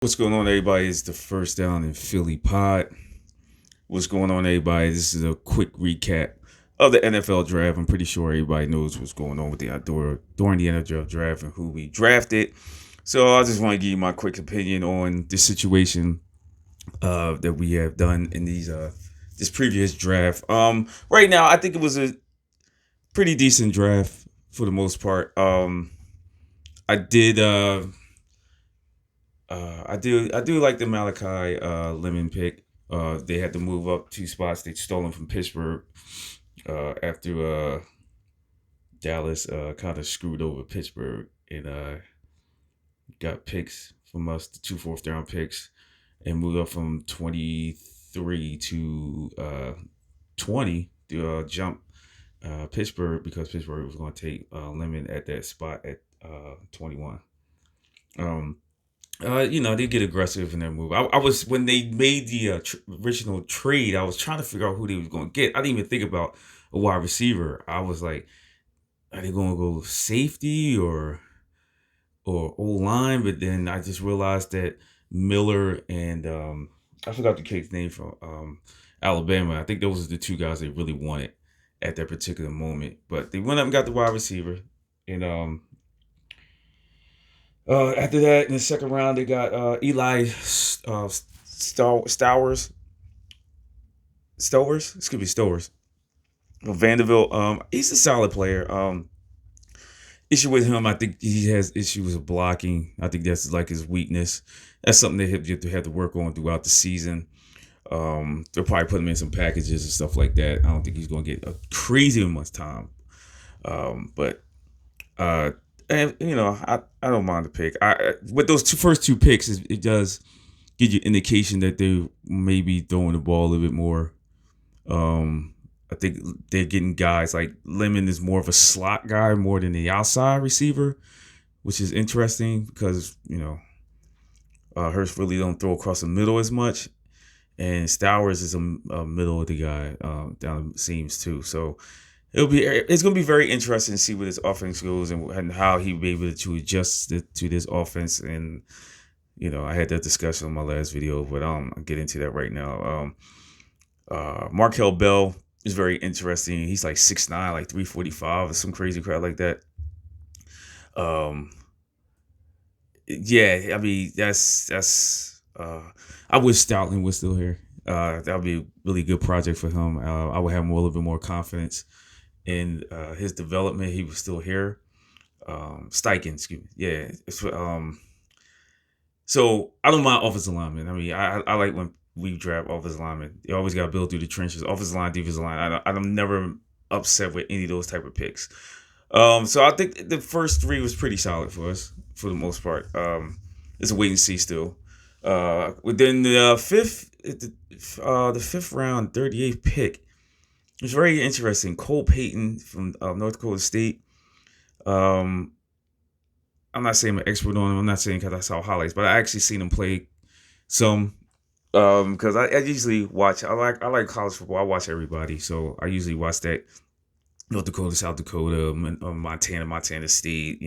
What's going on, everybody? It's the First Down in Philly pod. What's going on, everybody? This is a quick recap of the NFL draft. I'm pretty sure everybody knows what's going on with the outdoor during the NFL draft and who we drafted. So I just want to give you my quick opinion on the situation that we have done in this previous draft. Right now, I think it was a pretty decent draft for the most part. I did I do like the Malachi Lemon pick. They had to move up two spots. They stole him from Pittsburgh after Dallas kind of screwed over Pittsburgh and got picks from us, the two fourth round picks, and moved up from 23 to 20 to jump Pittsburgh because Pittsburgh was going to take Lemon at that spot at 21. Um, they get aggressive in their move. I was when they made the original trade. I was trying to figure out who they was going to get. I didn't even think about a wide receiver. I was like, are they going to go safety or O line? But then I just realized that Miller and I forgot the kid's name from Alabama. I think those are the two guys they really wanted at that particular moment. But they went up and got the wide receiver, and after that, in the second round, they got Eli Stowers. Stowers? Excuse me, Stowers. From Vanderbilt. He's a solid player. Issue with him, I think he has issues with blocking. I think that's like his weakness. That's something they have to work on throughout the season. They'll probably put him in some packages and stuff like that. I don't think he's going to get a crazy much time. But and I don't mind the pick. I with those first two picks, it does give you indication that they may be throwing the ball a little bit more. I think they're getting guys like Lemon is more of a slot guy more than the outside receiver, which is interesting because Hurst really don't throw across the middle as much, and Stowers is a middle of the guy down the seams too. So it's gonna be very interesting to see where this offense goes and how he be able to adjust to this offense. And I had that discussion on my last video, but I'll get into that right now. Markel Bell is very interesting. He's like 6'9", like 345 or some crazy crap like that. Um, yeah, I mean that's. I wish Stoutland was still here. That would be a really good project for him. I would have a little bit more confidence in his development. He was still here. Steichen, excuse me. Yeah. So I don't mind offensive linemen. I mean, I like when we draft offensive linemen. You always got to build through the trenches. Offensive line, defensive line. I'm never upset with any of those type of picks. So I think the first three was pretty solid for us for the most part. It's a wait and see still. Within the fifth round, 38th pick, it's very interesting. Cole Payton from North Dakota State. Um, I'm not saying I'm an expert on him. I'm not saying because I saw highlights, but I actually seen him play some. Because I usually watch. I like college football. I watch everybody, so I usually watch that North Dakota, South Dakota, Montana State.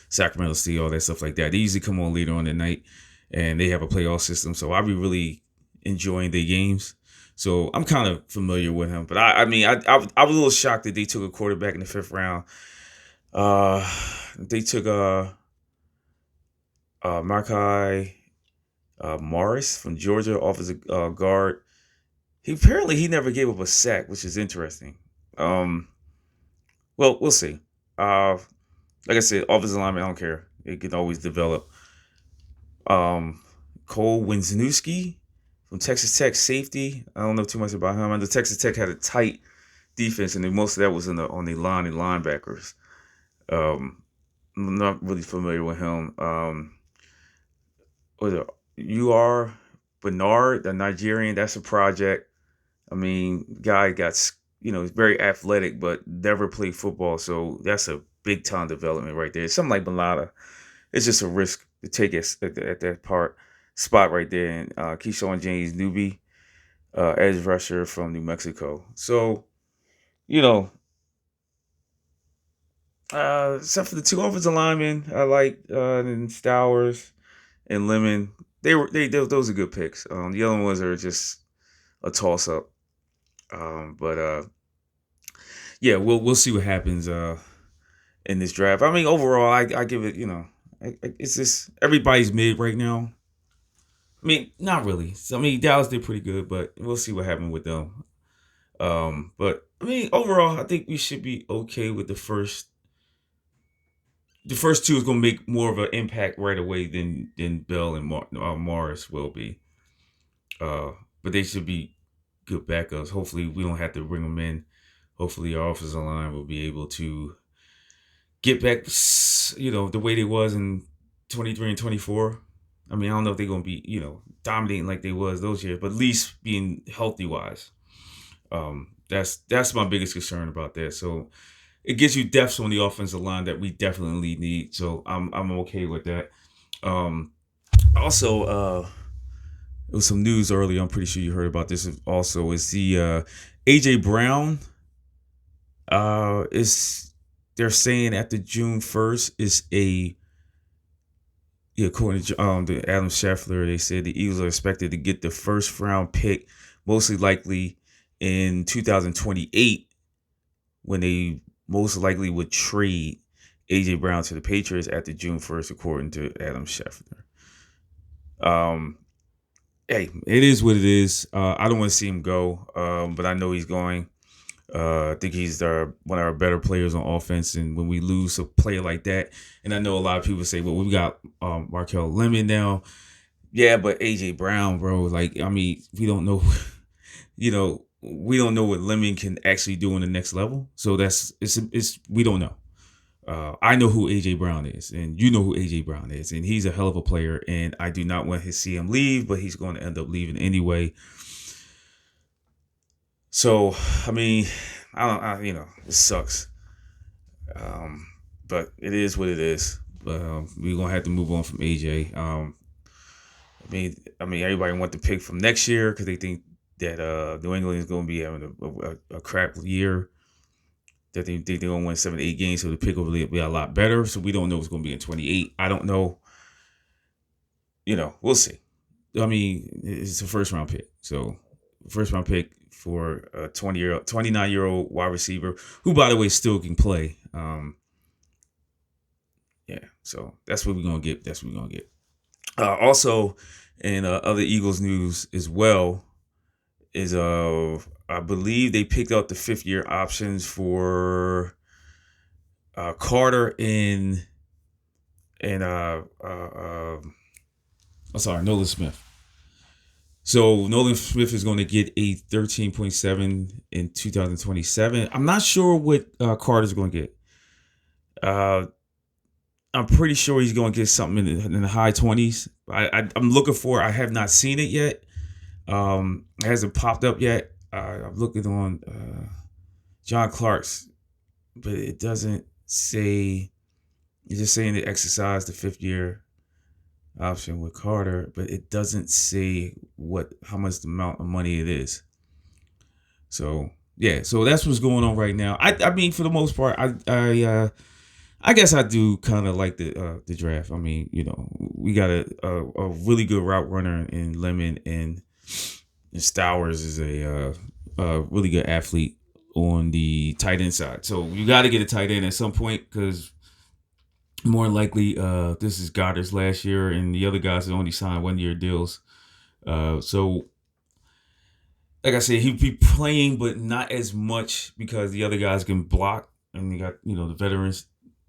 Sacramento State, all that stuff like that. They usually come on later on the night, and they have a playoff system. So I'll be really enjoying their games. So I'm kind of familiar with him. But I mean, I was a little shocked that they took a quarterback in the fifth round. They took Markai Morris from Georgia, offensive guard. He never gave up a sack, which is interesting. Um, well, we'll see. Uh, like I said, offensive lineman, I don't care. It can always develop. Um, Cole Winsnewski from Texas Tech, safety. I don't know too much about him. And the Texas Tech had a tight defense, and most of that was on the line and linebackers. Um, I'm not really familiar with him. Was it UR Bernard, the Nigerian? That's a project. I mean, guy got he's very athletic, but never played football, so that's a big time development right there. Something like Balada, it's just a risk to take it at that part spot right there. And Keyshawn James newbie, edge rusher from New Mexico. So you know, except for the two offensive linemen, I like and Stowers and Lemon. those are good picks. The other ones are just a toss up. But yeah, we'll see what happens in this draft. I mean, overall, I give it, it's just everybody's mid right now. I mean, not really. So, I mean, Dallas did pretty good, but we'll see what happened with them. But I mean, overall, I think we should be okay with the first. The first two is going to make more of an impact right away than Bell and Morris will be. But they should be good backups. Hopefully, we don't have to bring them in. Hopefully, our offensive line will be able to get back, the way they was in 23 and 24. I mean, I don't know if they're going to be, dominating like they was those years, but at least being healthy wise. That's my biggest concern about that. So it gives you depth on the offensive line that we definitely need. So I'm okay with that. Also, it was some news earlier. I'm pretty sure you heard about this. Also, is the AJ Brown. Is they're saying after June 1st is according to Adam Scheffler, they said the Eagles are expected to get the first round pick, mostly likely in 2028, when they most likely would trade AJ Brown to the Patriots after June 1st, according to Adam Scheffler. Hey, it is what it is. I don't want to see him go, but I know he's going. I think he's one of our better players on offense, and when we lose a player like that, and I know a lot of people say, "Well, we got Markel Lemon now." Yeah, but AJ Brown, bro, like, I mean, we don't know, we don't know what Lemon can actually do on the next level. So it's we don't know. I know who AJ Brown is, and you know who AJ Brown is, and he's a hell of a player. And I do not want to see him leave, but he's going to end up leaving anyway. So, I mean, it sucks. But it is what it is. But we're gonna have to move on from AJ. I mean, everybody want the pick from next year because they think that New England is going to be having a crap year. That they think they're going to win 7-8 games, so the pick will be a lot better. So we don't know what's going to be in 28. I don't know. We'll see. I mean, it's a first round pick. So first round pick for a 29-year-old wide receiver who, by the way, still can play. Yeah, so that's what we're gonna get. That's what we're gonna get. Also, in other Eagles news as well, is I believe they picked up the 5th-year options for Carter and Nolan Smith. So Nolan Smith is going to get a 13.7 in 2027. I'm not sure what Carter's going to get. I'm pretty sure he's going to get something in the high 20s. I'm looking for it. I have not seen it yet. It hasn't popped up yet. I'm looking on John Clark's, but it doesn't say. It's just saying they exercised the 5th-year option with Carter, but it doesn't say how much the amount of money it is. So yeah, so that's what's going on right now. I mean, for the most part, I guess I do kind of like the draft. I mean, we got a really good route runner in Lemon, and Stowers is a really good athlete on the tight end side. So you got to get a tight end at some point, because more likely this is Goddard's last year, and the other guys have only signed 1-year deals. So like I said, he'd be playing, but not as much because the other guys can block, and you got the veterans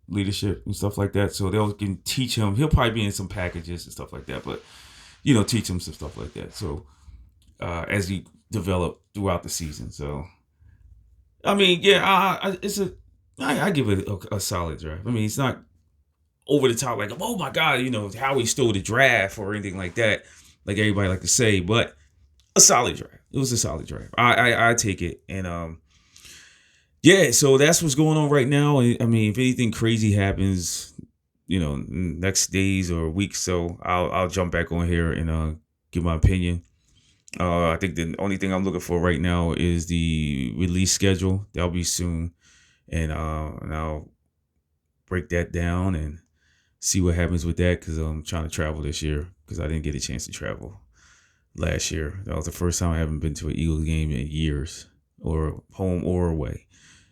leadership and stuff like that. So they can teach him. He'll probably be in some packages and stuff like that, but teach him some stuff like that. So as he develop throughout the season. So I mean, yeah, I give it a solid draft. I mean, it's not over the top like, oh my God, how he stole the draft or anything like that, like everybody like to say, but a solid draft. It was a solid draft. I take it. And yeah, so that's what's going on right now. I mean, if anything crazy happens, next days or weeks, so I'll jump back on here and give my opinion. I think the only thing I'm looking for right now is the release schedule. That'll be soon, and I'll break that down and see what happens with that because I'm trying to travel this year because I didn't get a chance to travel last year. That was the first time I haven't been to an Eagles game in years, or home or away.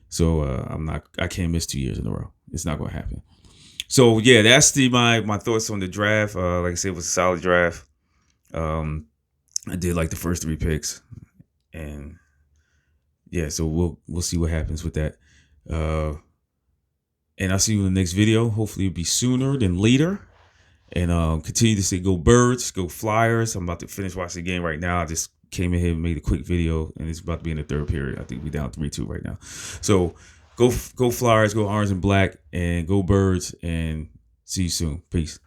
So I can't miss 2 years in a row. It's not gonna happen. So yeah, that's my thoughts on the draft. Like I said, it was a solid draft. I did like the first 3 picks, and yeah, so we'll see what happens with that. And I'll see you in the next video. Hopefully it'll be sooner than later. And continue to say go Birds, go Flyers. I'm about to finish watching the game right now. I just came in here and made a quick video, and it's about to be in the third period. I think we're down 3-2 right now. So go Flyers, go Orange and Black, and go Birds, and see you soon. Peace.